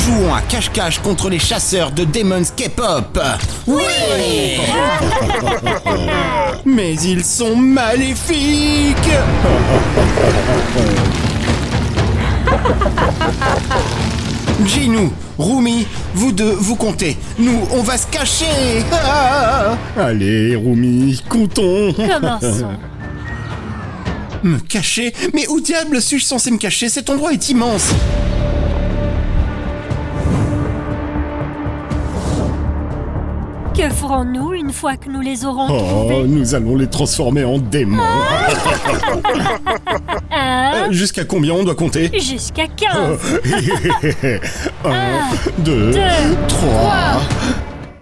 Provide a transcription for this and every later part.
Jouons à cache-cache contre les chasseurs de Demon's K-pop. Oui. Mais ils sont maléfiques. Jinou, Rumi, vous deux, vous comptez. Nous, on va se cacher. Allez, Rumi, comptons. Commençons. Me cacher? Mais où diable suis-je censé me cacher? Cet endroit est immense. Que ferons-nous une fois que nous les aurons trouvés? Nous allons les transformer en démons. Jusqu'à combien on doit compter? Jusqu'à 15. 1, 2, 3...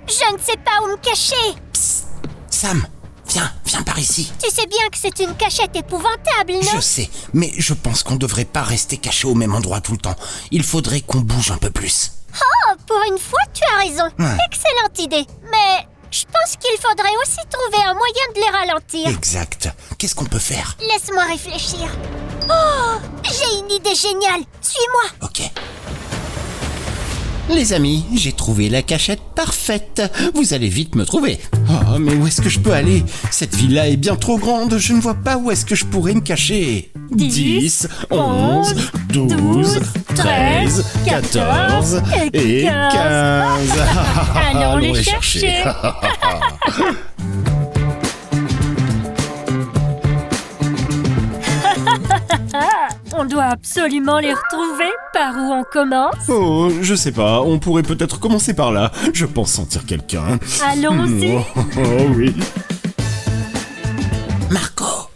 Je ne sais pas où me cacher. Psst. Sam, viens par ici. Tu sais bien que c'est une cachette épouvantable, non? Je sais, mais je pense qu'on devrait pas rester caché au même endroit tout le temps. Il faudrait qu'on bouge un peu plus. Oh, pour une fois, tu as raison. Ouais. Excellente idée. Mais je pense qu'il faudrait aussi trouver un moyen de les ralentir. Exact. Qu'est-ce qu'on peut faire? Laisse-moi réfléchir. Oh, j'ai une idée géniale. Suis-moi. Ok. Les amis, j'ai trouvé la cachette parfaite. Vous allez vite me trouver. Oh, mais où est-ce que je peux aller? Cette villa est bien trop grande, je ne vois pas où est-ce que je pourrais me cacher. 10, 11, 12, 13, 14 et 15. Allons les chercher. On doit absolument les retrouver. Par où on commence? Oh, je sais pas, on pourrait peut-être commencer par là. Je pense sentir quelqu'un. Allons-y. Oh oui. Marco.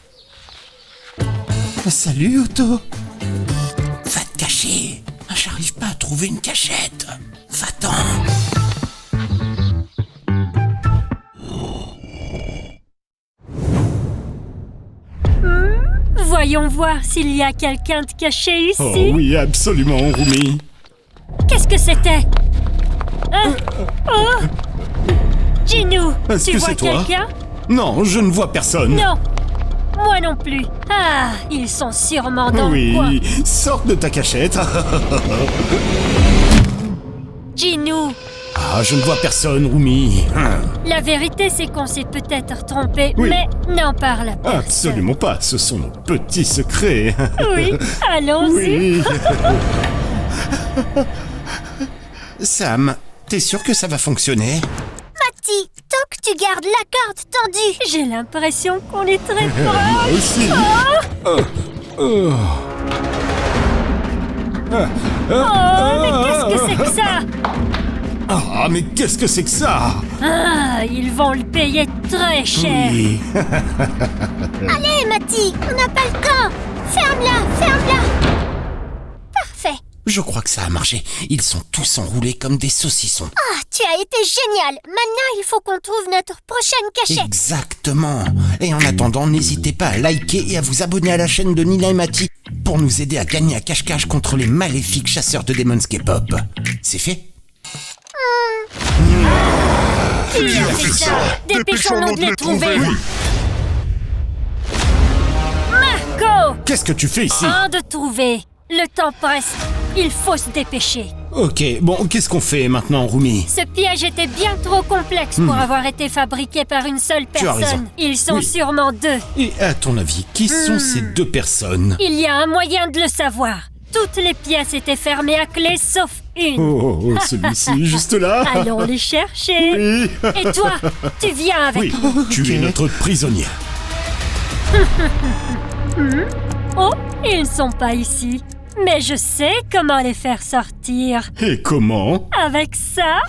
Salut Otto. Va te cacher. J'arrive pas à trouver une cachette. Va-t'en. Voyons voir s'il y a quelqu'un de caché ici. Oh oui, absolument, Rumi. Qu'est-ce que c'était? Hein? Oh! Jinou, Est-ce tu que vois c'est toi? quelqu'un? Non, je ne vois personne. Non, moi non plus. Ah, ils sont sûrement dans le coin. Oui, sors de ta cachette. Jinou, Ah, je ne vois personne, Rumi. la vérité c'est qu'on s'est peut-être trompé, Oui. mais n'en parle pas. Absolument pas, ce sont nos petits secrets. Oui, allons-y. Oui. Sam, t'es sûr que ça va fonctionner? Mati, tant que tu gardes la corde tendue. J'ai l'impression qu'on est très proches. Moi aussi. Oh, mais qu'est-ce que c'est que ça? Ah, mais qu'est-ce que c'est que ça? Ah, ils vont le payer très cher. Oui. Allez, Mati, on n'a pas le temps. Ferme-la. Parfait. Je crois que ça a marché. Ils sont tous enroulés comme des saucissons. Ah, tu as été génial. Maintenant, il faut qu'on trouve notre prochaine cachette. Exactement. Et en attendant, n'hésitez pas à liker et à vous abonner à la chaîne de Nina et Mati pour nous aider à gagner à cache-cache contre les maléfiques chasseurs de Demon's K-pop. C'est fait? Qui a fait ça? Dépêchons-nous de les trouver. Marco! Qu'est-ce que tu fais ici? Un de trouver. Le temps presse. Il faut se dépêcher. Ok, bon, qu'est-ce qu'on fait maintenant, Rumi? Ce piège était bien trop complexe pour avoir été fabriqué par une seule Tu as raison. personne. Ils sont Oui. sûrement deux. Et à ton avis, qui sont ces deux personnes? Il y a un moyen de le savoir. Toutes les pièces étaient fermées à clé sauf une. Oh, celui-ci, juste là. Allons les chercher. Oui. Et toi, tu viens avec Oui, nous. tu es notre prisonnier. Oh, ils ne sont pas ici. Mais je sais comment les faire sortir. Et comment? Avec ça,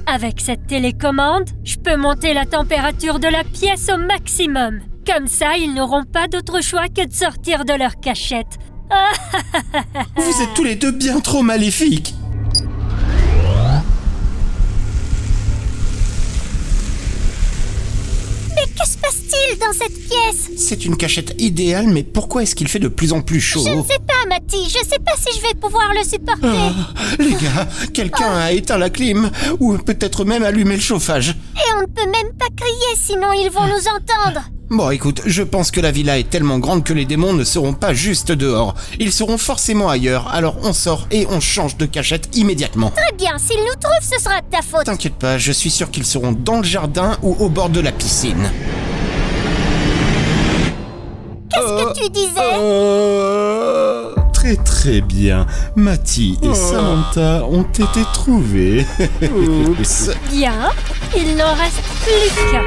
avec cette télécommande, je peux monter la température de la pièce au maximum. Comme ça, ils n'auront pas d'autre choix que de sortir de leur cachette. Vous êtes tous les deux bien trop maléfiques. Mais que se passe-t-il dans cette pièce? C'est une cachette idéale, mais pourquoi est-ce qu'il fait de plus en plus chaud? Je ne sais pas, Mati. Je sais pas si je vais pouvoir le supporter. Les gars, quelqu'un a éteint la clim, ou peut-être même allumé le chauffage. Et on ne peut même pas crier, sinon ils vont nous entendre. Bon, écoute, je pense que la villa est tellement grande que les démons ne seront pas juste dehors. Ils seront forcément ailleurs, alors on sort et on change de cachette immédiatement. Très bien, s'ils nous trouvent, ce sera de ta faute. T'inquiète pas, je suis sûr qu'ils seront dans le jardin ou au bord de la piscine. Qu'est-ce que tu disais? Très très bien. Matty et Samantha ont été trouvés. Oups. Bien, il n'en reste plus qu'un.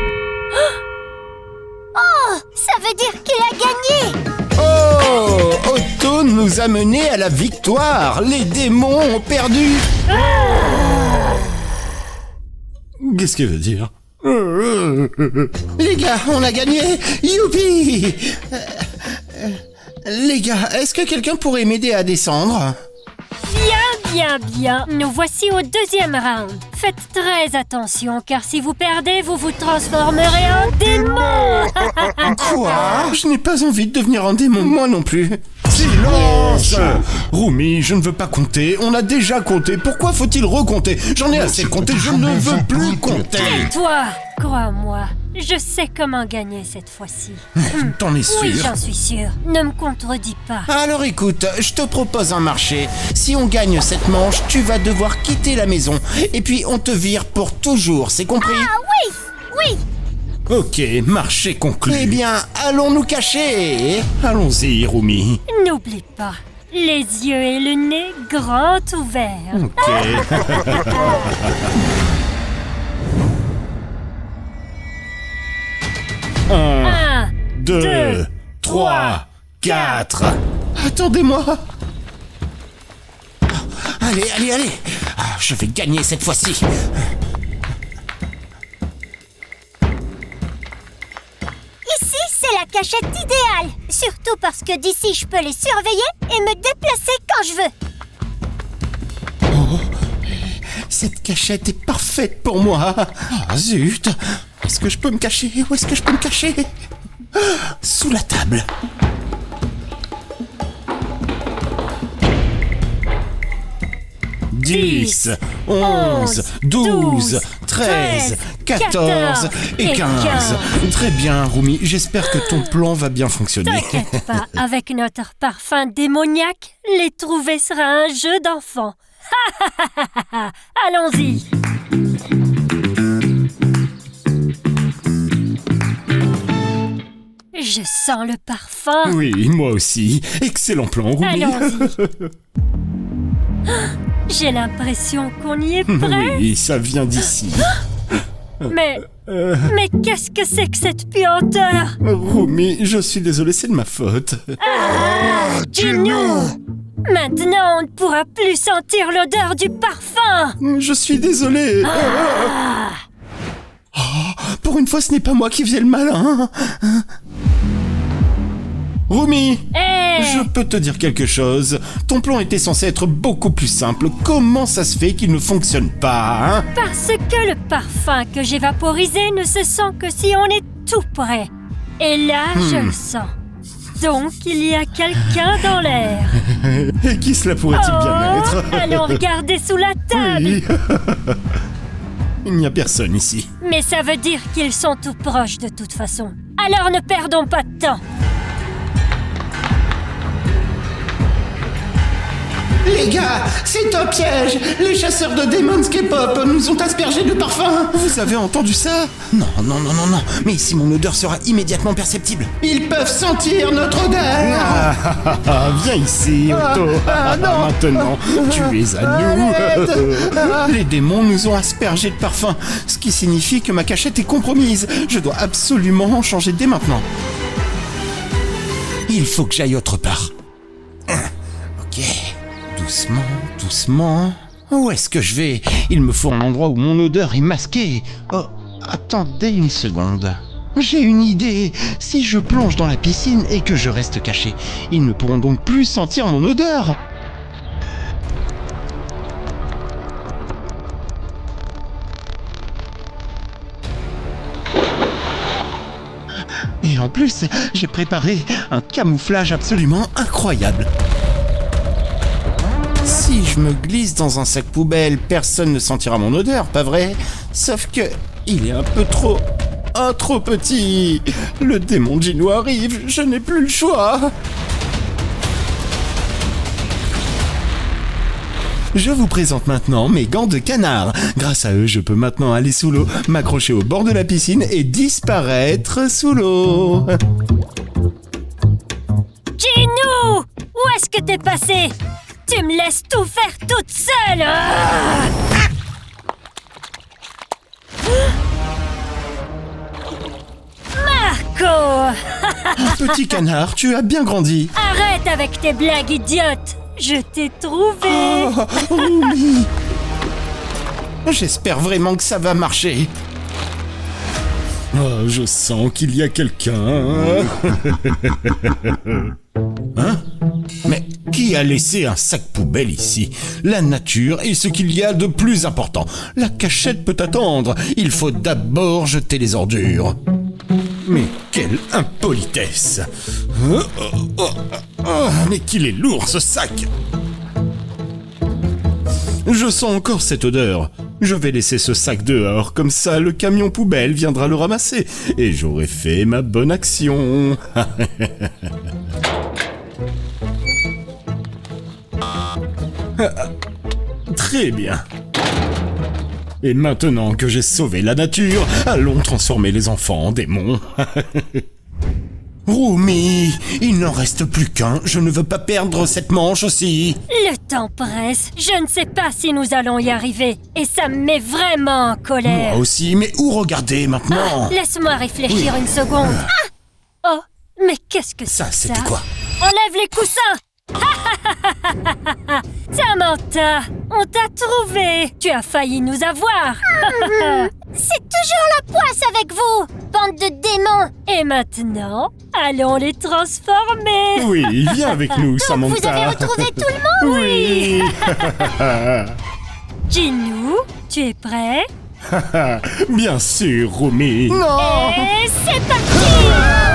Ça veut dire qu'il a gagné. Oh, Otto nous a menés à la victoire. Les démons ont perdu. Qu'est-ce qu'il veut dire? Les gars, on a gagné. Youpi. Les gars, est-ce que quelqu'un pourrait m'aider à descendre? Bien. Nous voici au deuxième round. Faites très attention, car si vous perdez, vous vous transformerez en démon. Quoi? Je n'ai pas envie de devenir un démon, moi non plus. Silence! Rumi, je ne veux pas compter. On a déjà compté. Pourquoi faut-il recompter? J'en ai assez compté. Je ne veux plus compter. Toi, crois-moi, je sais comment gagner cette fois-ci. T'en es sûr? Oui, j'en suis sûre. Ne me contredis pas. Alors écoute, je te propose un marché. Si on gagne cette manche, tu vas devoir quitter la maison. Et puis on te vire pour toujours, c'est compris? Ah oui. Ok, marché conclu. Eh bien, allons nous cacher. Allons-y, Rumi. N'oublie pas, les yeux et le nez grands ouverts. Ok. Un, 2, 3, 4. Attendez-moi. Allez. Je vais gagner cette fois-ci. Ici, c'est la cachette idéale. Surtout parce que d'ici, je peux les surveiller et me déplacer quand je veux. Cette cachette est parfaite pour moi. Ah, zut. Est-ce que je peux me cacher? Où est-ce que je peux me cacher? Sous la table. Dix, 11, 12, 13, 14 et 15. Très bien, Rumi. J'espère que ton plan va bien fonctionner. T'inquiète pas, avec notre parfum démoniaque, les trouver sera un jeu d'enfant. Allons-y. Je sens le parfum. Oui, moi aussi. Excellent plan, Rumi. Allons-y. J'ai l'impression qu'on y est prêt. Oui, ça vient d'ici. Mais qu'est-ce que c'est que cette puanteur? Rumi, je suis désolé, c'est de ma faute. Dis-nous! Maintenant, on ne pourra plus sentir l'odeur du parfum. Je suis désolé. Oh, pour une fois, ce n'est pas moi qui faisais le malin. Rumi, Eh, je peux te dire quelque chose. Ton plan était censé être beaucoup plus simple. Comment ça se fait qu'il ne fonctionne pas, hein? parce que le parfum que j'ai vaporisé ne se sent que si on est tout près. Et là, je le sens. Donc, il y a quelqu'un dans l'air. Et qui cela pourrait-il bien être? Allons regarder sous la table. Oui. Il n'y a personne ici. Mais ça veut dire qu'ils sont tout proches de toute façon. Alors ne perdons pas de temps. Les gars, c'est un piège. Les chasseurs de Demon's K-pop nous ont aspergé de parfum. Vous avez entendu ça? Non. Mais ici, mon odeur sera immédiatement perceptible. Ils peuvent sentir notre odeur. Viens ici, Otto. non. Maintenant, tu es à nous. Les démons nous ont aspergé de parfum, ce qui signifie que ma cachette est compromise. Je dois absolument changer dès maintenant. Il faut que j'aille autre part. Ok, doucement. Où est-ce que je vais? Il me faut un endroit où mon odeur est masquée. Oh, attendez une seconde. J'ai une idée. Si je plonge dans la piscine et que je reste caché, ils ne pourront donc plus sentir mon odeur. Et en plus, j'ai préparé un camouflage absolument incroyable. Si je me glisse dans un sac poubelle, personne ne sentira mon odeur, pas vrai? Sauf que il est un peu trop Ah, trop petit. Le démon Gino arrive, je n'ai plus le choix. Je vous présente maintenant mes gants de canard. Grâce à eux, je peux maintenant aller sous l'eau, m'accrocher au bord de la piscine et disparaître sous l'eau. Gino! Où est-ce que t'es passé? Tu me laisses tout faire toute seule! Ah! Marco! Petit canard, tu as bien grandi. Arrête avec tes blagues idiotes! Je t'ai trouvé! Oh, Roumi. J'espère vraiment que ça va marcher. Oh, je sens qu'il y a quelqu'un. Hein? Mais qui a laissé un sac poubelle ici? La nature est ce qu'il y a de plus important. La cachette peut attendre. Il faut d'abord jeter les ordures. Mais quelle impolitesse! Mais qu'il est lourd ce sac! Je sens encore cette odeur. Je vais laisser ce sac dehors, comme ça le camion poubelle viendra le ramasser et j'aurai fait ma bonne action. Très bien. Et maintenant que j'ai sauvé la nature, allons transformer les enfants en démons. Roumi, il n'en reste plus qu'un. Je ne veux pas perdre cette manche aussi. Le temps presse. Je ne sais pas si nous allons y arriver. Et ça me met vraiment en colère. Moi aussi, mais où regarder maintenant? Laisse-moi réfléchir une seconde. Ah! Oh, mais qu'est-ce que c'est Ça, c'était quoi? Enlève les coussins! Samantha, on t'a trouvé. Tu as failli nous avoir. C'est toujours la poisse avec vous, bande de démons. Et maintenant, allons les transformer. Oui, viens avec nous, Donc Samantha. vous avez retrouvé tout le monde? Oui. Gino, tu es prêt? Bien sûr, Roumi. Et c'est parti!